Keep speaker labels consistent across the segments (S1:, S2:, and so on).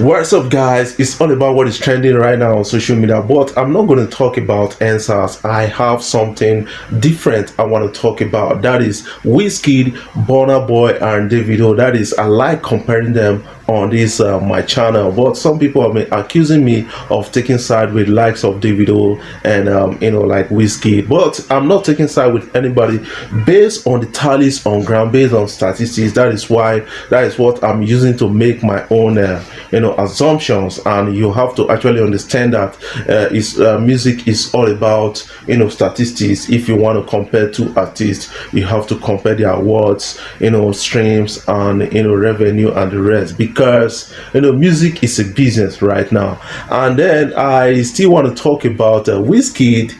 S1: What's up, guys? It's all about what is trending right now on social media, but I'm not going to talk about answers. I have something different I want to talk about. That is Wizkid, Burna Boy, and Davido. That is, I like comparing them on this my channel, but some people have been accusing me of taking side with likes of Davido and like Wizkid, but I'm not taking side with anybody based on the tallies on ground, based on statistics. That is what I'm using to make my own assumptions. And you have to actually understand that music is all about statistics. If you want to compare two artists, you have to compare their awards, streams, and revenue and the rest, because music is a business right now. And then I still want to talk about Wizkid,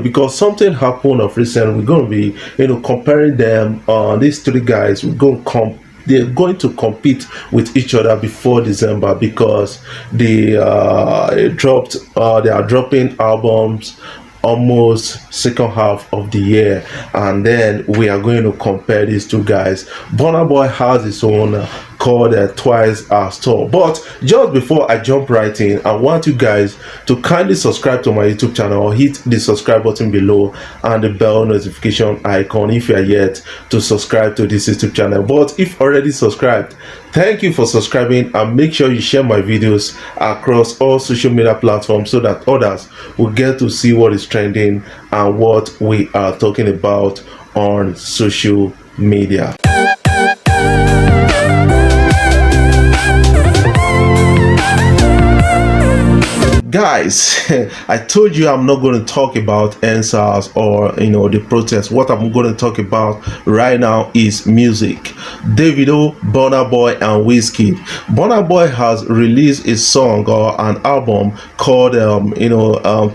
S1: because something happened of recent. We're going to be comparing them. These three guys, they're going to compete with each other before December, because they are dropping albums almost second half of the year. And then we are going to compare these two guys. Burna Boy has his own called Twice as Tall. But just before I jump right in, I want you guys to kindly subscribe to my YouTube channel, or hit the subscribe button below and the bell notification icon if you are yet to subscribe to this YouTube channel. But if already subscribed, thank you for subscribing, and make sure you share my videos across all social media platforms so that others will get to see what is trending and what we are talking about on social media. Guys, I told you I'm not going to talk about answers or the protest. What I'm going to talk about right now is music. Davido, Burna Boy, and Wizkid. Burna Boy has released a song or an album called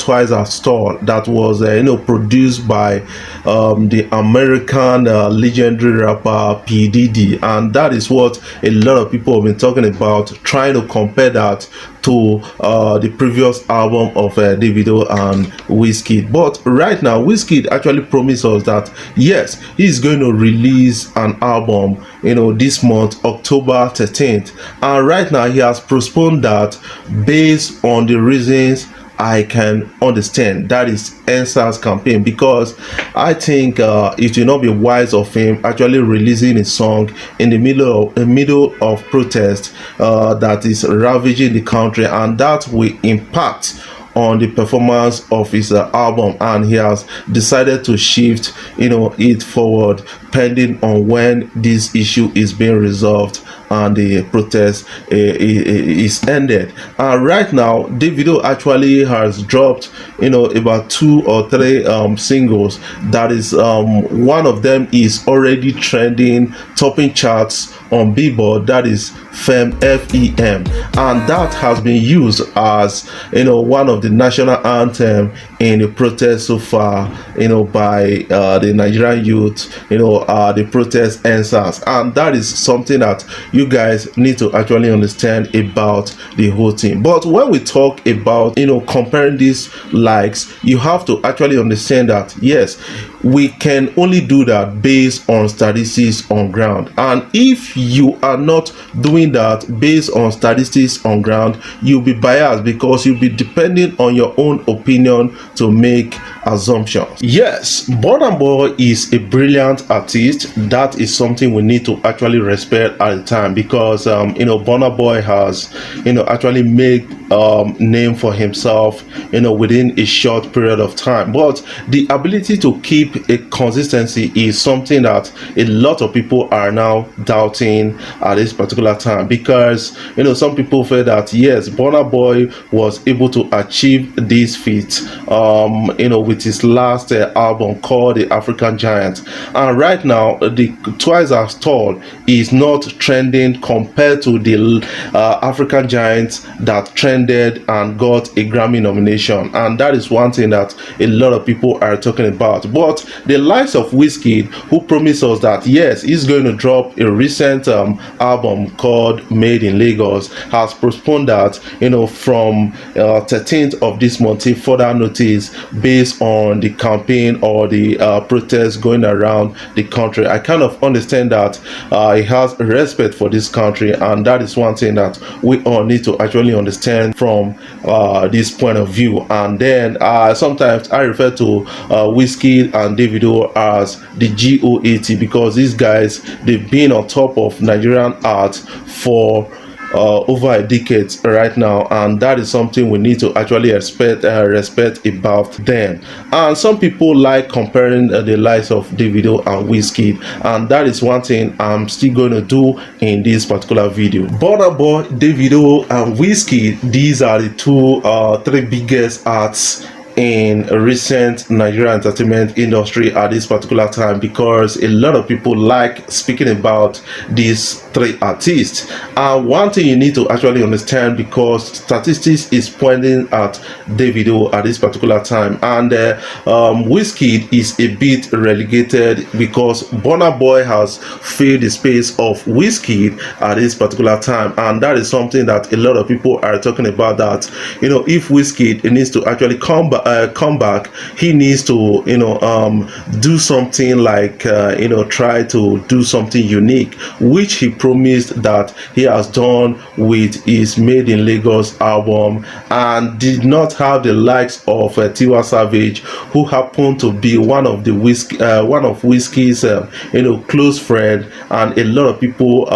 S1: Twice as Tall, that was produced by the American legendary rapper P. Diddy. And that is what a lot of people have been talking about, trying to compare that to the previous album of Davido and Wizkid. But right now, Wizkid actually promised us that yes, he's going to release an album this month, October 13th. And right now he has postponed that based on the reasons I can understand. That is Answer's campaign, because I think it will not be wise of him actually releasing a song in the middle of protest that is ravaging the country, and that will impact on the performance of his album. And he has decided to shift it forward pending on when this issue is being resolved and the protest is ended. And right now, Davido actually has dropped about 2 or 3 singles. That is, one of them is already trending, topping charts on Billboard. That is FEM, FEM, and that has been used as one of the national anthem in the protest so far, by the Nigerian youth. The protest answers, and that is something that you guys need to actually understand about the whole thing. But when we talk about comparing these likes, you have to actually understand that yes, we can only do that based on statistics on ground. And if you are not doing that based on statistics on ground, you'll be biased, because you'll be depending on your own opinion to make assumptions. Yes, Burna Boy is a brilliant artist. That is something we need to actually respect at the time, because Burna Boy has actually made name for himself within a short period of time. But the ability to keep a consistency is something that a lot of people are now doubting at this particular time, because some people feel that yes, Burna Boy was able to achieve this feat with his last album called The African Giant, and right now the Twice as Tall is not trending compared to the African Giant that trended and got a Grammy nomination. And that is one thing that a lot of people are talking about. But the likes of Wizkid, who promised us that yes, he's going to drop a recent album called Made in Lagos, has postponed that from 13th of this month till further notice, based on the campaign or the protests going around the country. I kind of understand that he has respect for this country, and that is one thing that we all need to actually understand from this point of view. And then sometimes I refer to Wizkid and Davido as the GOAT, because these guys, they've been on top of Nigerian art for over a decade right now, and that is something we need to actually respect about them. And some people like comparing the likes of Davido and Wizkid, and that is one thing I'm still going to do in this particular video. Burna Boy, Davido and Wizkid, these are the three biggest arts in recent Nigerian entertainment industry at this particular time, because a lot of people like speaking about these three artists. And one thing you need to actually understand, because statistics is pointing at Davido at this particular time, and Wizkid is a bit relegated because Burna Boy has filled the space of Wizkid at this particular time. And that is something that a lot of people are talking about, that if Wizkid needs to actually come back, he needs to do something like try to do something unique, which he promised that he has done with his Made in Lagos album, and did not have the likes of Tiwa Savage, who happened to be one of Wizkid's close friend, and a lot of people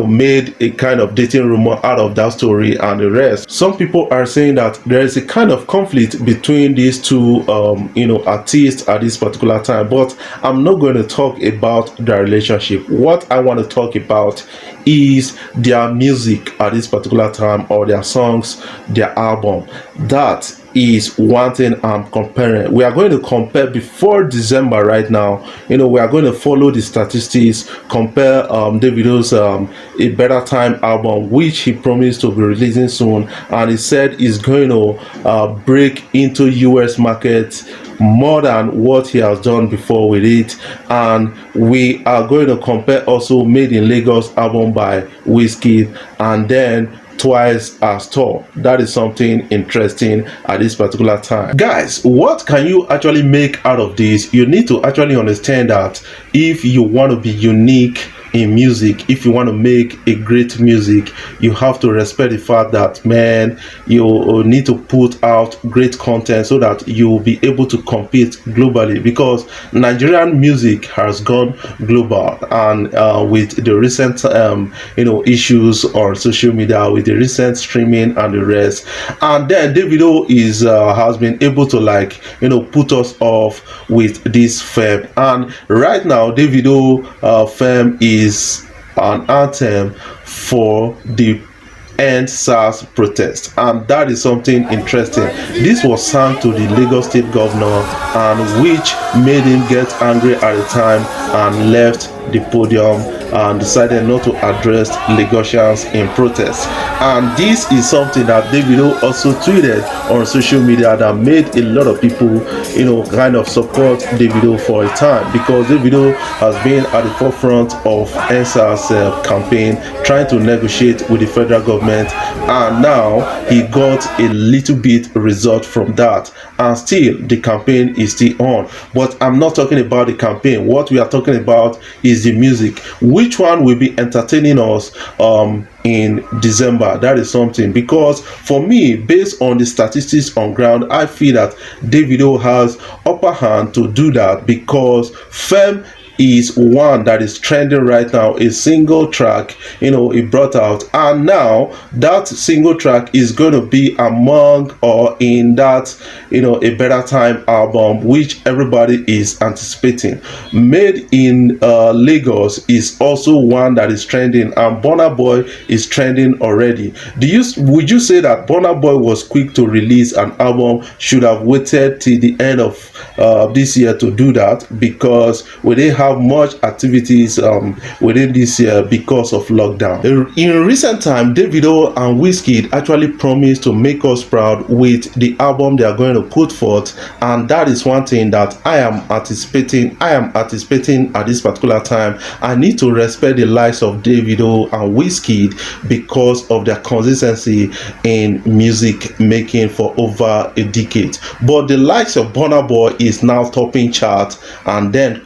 S1: made a kind of dating rumor out of that story and the rest. Some people are saying that there is a kind of conflict between these two artists at this particular time, but I'm not going to talk about their relationship. What I want to talk about is their music at this particular time, or their songs, their album. That is one thing I'm comparing. We are going to compare before December right now. We are going to follow the statistics, compare Davido's A Better Time album, which he promised to be releasing soon, and he said he's going to break into US market more than what he has done before with it. And we are going to compare also Made in Lagos album by Wizkid, and then Twice as Tall. That is something interesting at this particular time. Guys, what can you actually make out of this? You need to actually understand that if you want to be unique in music, if you want to make a great music, you have to respect the fact that, man, you need to put out great content so that you will be able to compete globally, because Nigerian music has gone global. And with the recent issues on social media, with the recent streaming and the rest, and then Davido is has been able to put us off with this fame. And right now Davido fame is an anthem for the End SARS protest, and that is something interesting. This was sung to the Lagos State Governor, and which made him get angry at the time and left the podium and decided not to address Lagosians in protest. And this is something that Davido also tweeted on social media that made a lot of people kind of support Davido for a time, because Davido has been at the forefront of NSAS campaign, trying to negotiate with the federal government, and now he got a little bit result from that, and still the campaign is still on. But I'm not talking about the campaign. What we are talking about is the music. Which one will be entertaining us in December? That is something, because for me, based on the statistics on ground, I feel that Davido has upper hand to do that, because Femme is one that is trending right now, a single track he brought out, and now that single track is going to be among or in that A Better Time album, which everybody is anticipating. Made in Lagos is also one that is trending, and Burna Boy is trending already. Would you say that Burna Boy was quick to release an album, should have waited till the end of this year to do that? Because we didn't have have much activities within this year because of lockdown. In recent time, Davido and Wizkid actually promised to make us proud with the album they are going to put forth, and that is one thing that I am anticipating at this particular time. I need to respect the likes of Davido and Wizkid because of their consistency in music making for over a decade. But the likes of Burna Boy is now topping charts and then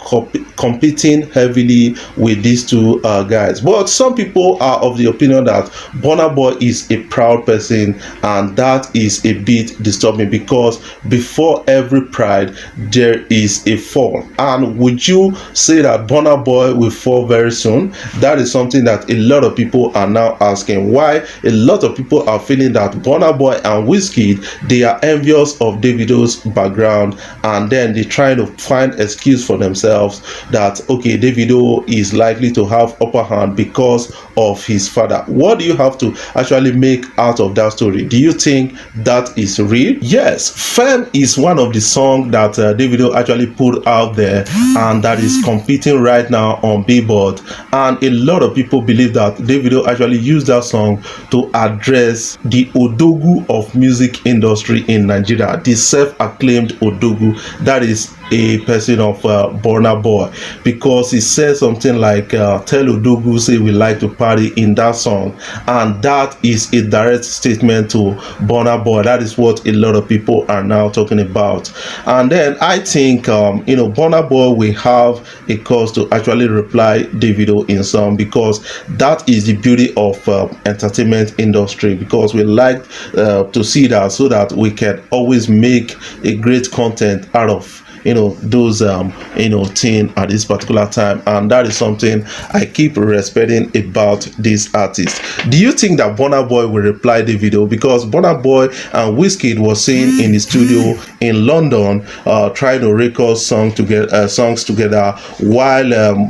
S1: competing heavily with these two guys. But some people are of the opinion that Burna Boy is a proud person, and that is a bit disturbing because before every pride there is a fall. And would you say that Burna Boy will fall very soon? That is something that a lot of people are now asking. Why a lot of people are feeling that Burna Boy and Wizkid, they are envious of Davido's background, and then they try to find excuse for themselves that okay, Davido is likely to have upper hand because of his father. What do you have to actually make out of that story? Do you think that is real? Yes, Femme is one of the songs that Davido actually put out there, and that is competing right now on Billboard, and a lot of people believe that Davido actually used that song to address the Odogu of music industry in Nigeria, the self-acclaimed Odogu, that is a person of Burna Boy, because he said something like tell Odogu say we like to party in that song, and that is a direct statement to Burna Boy. That is what a lot of people are now talking about. And then I think Burna Boy will have a cause to actually reply Davido in song, because that is the beauty of entertainment industry, because we like to see that, so that we can always make a great content out of those thing at this particular time. And that is something I keep respecting about this artist. Do you think that Burna Boy will reply the video? Because Burna Boy and Wizkid was seen in the studio in London trying to record songs together while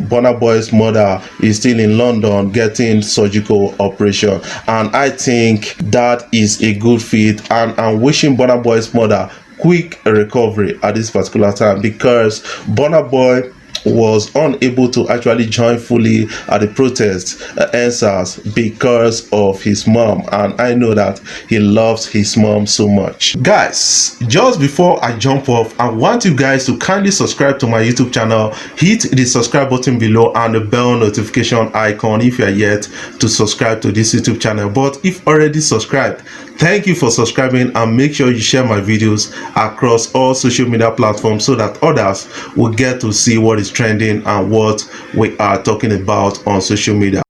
S1: Burna Boy's mother is still in London getting surgical operation. And I think that is a good fit, and I'm wishing Burna Boy's mother quick recovery at this particular time, because Burna Boy was unable to actually join fully at the protest answers because of his mom, and I know that he loves his mom so much. Guys, just before I jump off, I want you guys to kindly subscribe to my YouTube channel, hit the subscribe button below and the bell notification icon if you are yet to subscribe to this YouTube channel. But if already subscribed, thank you for subscribing, and make sure you share my videos across all social media platforms so that others will get to see what is trending and what we are talking about on social media.